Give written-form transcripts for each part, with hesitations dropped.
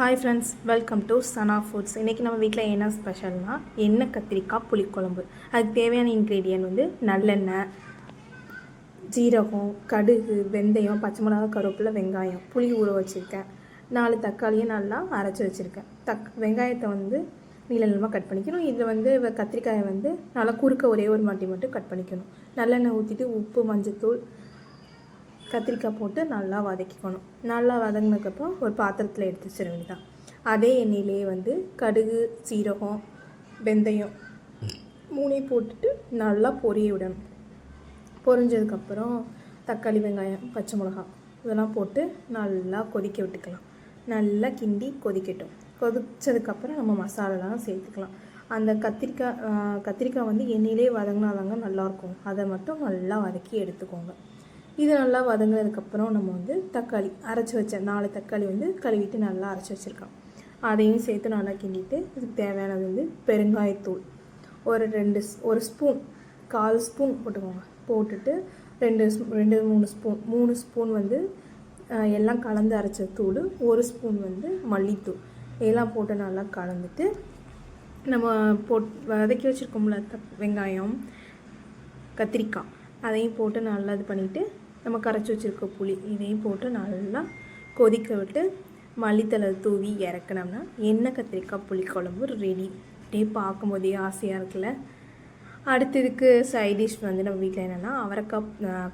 Hi friends, welcome to Sana foods. இன்றைக்கி நம்ம வீட்டில் என்ன ஸ்பெஷல்னால் எண்ணெய் கத்திரிக்காய் புளிக்குழம்பு. அதுக்கு தேவையான இன்க்ரீடியன்ட் வந்து நல்லெண்ணெய், ஜீரகம், கடுகு, வெந்தயம், பச்சை மிளகா, கருவேப்பிலை, வெங்காயம், புளி ஊற வச்சுருக்கேன். 4 தக்காளியை நல்லா அரைச்சி வச்சுருக்கேன். வெங்காயத்தை வந்து நீள நீளமாக கட் பண்ணிக்கணும். இதில் வந்து கத்திரிக்காயை வந்து நல்லா குறுக்க ஒரே ஒரு மாட்டி மட்டும் கட் பண்ணிக்கணும். நல்லெண்ணெய் ஊற்றிட்டு உப்பு, மஞ்சத்தூள், கத்திரிக்காய் போட்டு நல்லா வதக்கிக்கணும். நல்லா வதங்கினதுக்கப்புறம் ஒரு பாத்திரத்தில் எடுத்து வச்சிட வேண்டியதான். அதே எண்ணெயிலே வந்து கடுகு, சீரகம், வெந்தயம் 3 போட்டுட்டு நல்லா பொரிய விடணும். பொரிஞ்சதுக்கப்புறம் தக்காளி, வெங்காயம், பச்சை மிளகா இதெல்லாம் போட்டு நல்லா கொதிக்க விட்டுக்கலாம். நல்லா கிண்டி கொதிக்கட்டும். கொதித்ததுக்கப்புறம் நம்ம மசாலாலாம் சேர்த்துக்கலாம். அந்த கத்திரிக்காய் வந்து எண்ணெயிலே வதங்கினாதாங்க நல்லாயிருக்கும். அதை மட்டும் நல்லா வதக்கி எடுத்துக்கோங்க. இது நல்லா வதங்கினதுக்கப்புறம் நம்ம வந்து தக்காளி அரைச்சி வச்ச 4 தக்காளி வந்து கழுவிட்டு நல்லா அரைச்சி வச்சுருக்கோம். அதையும் சேர்த்து நல்லா கிண்டிட்டு இதுக்கு தேவையானது வந்து பெருங்காயத்தூள் ஒரு ஸ்பூன், 1/4 ஸ்பூன் போட்டுக்கோங்க. போட்டுட்டு 3 ஸ்பூன் வந்து எல்லாம் கலந்து அரைச்ச தூள், 1 ஸ்பூன் வந்து மல்லித்தூள் இதெல்லாம் போட்டு நல்லா கலந்துட்டு நம்ம வதக்கி வச்சுருக்கோம்ல வெங்காயம், கத்திரிக்காய் அதையும் போட்டு நல்லா இது பண்ணிவிட்டு நம்ம கரைச்சி வச்சுருக்க புளி இதையும் போட்டு நல்லா கொதிக்க விட்டு மல்லித்தலை தூவி இறக்குனோம்னா எண்ணெய் கத்திரிக்காய் புளிக்குழம்பு ரெடி. அப்படியே பார்க்கும்போதே ஆசையாக இருக்குல்ல. அடுத்ததுக்கு சைட் டிஷ் வந்து நம்ம வீட்டில் என்னென்னா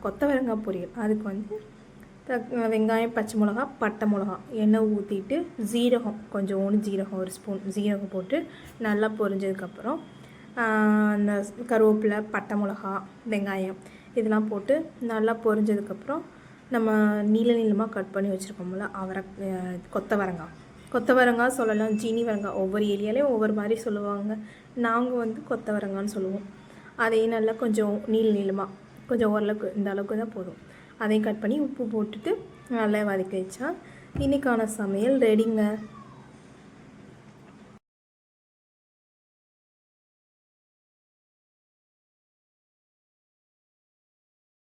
கொத்தவரங்காய் பொரியல். அதுக்கு வந்து வெங்காயம், பச்சை மிளகா, பட்டை மிளகா எண்ணெய் ஊற்றிட்டு கொஞ்சோண்டு ஜீரகம் 1 ஸ்பூன் ஜீரகம் போட்டு நல்லா பொரிஞ்சதுக்கப்புறம் அந்த கருவேப்பிலை, பட்டை மிளகா, வெங்காயம் இதெல்லாம் போட்டு நல்லா பொரிஞ்சதுக்கப்புறம் நம்ம நீளமாக கட் பண்ணி வச்சுருக்கோம்ல கொத்தவரங்காய் சொல்லலாம், ஜீனி வரங்காய், ஒவ்வொரு ஏரியாலையும் ஒவ்வொரு மாதிரி சொல்லுவாங்க. நாங்கள் வந்து கொத்தவரங்கான்னு சொல்லுவோம். அதையும் நல்லா கொஞ்சம் நீளமாக கொஞ்சம் ஓரளவுக்கு இந்த அளவுக்கு தான் போதும். அதையும் கட் பண்ணி உப்பு போட்டுட்டு நல்லா வதக்கி வச்சா இன்றைக்கான சமையல் ரெடிங்க.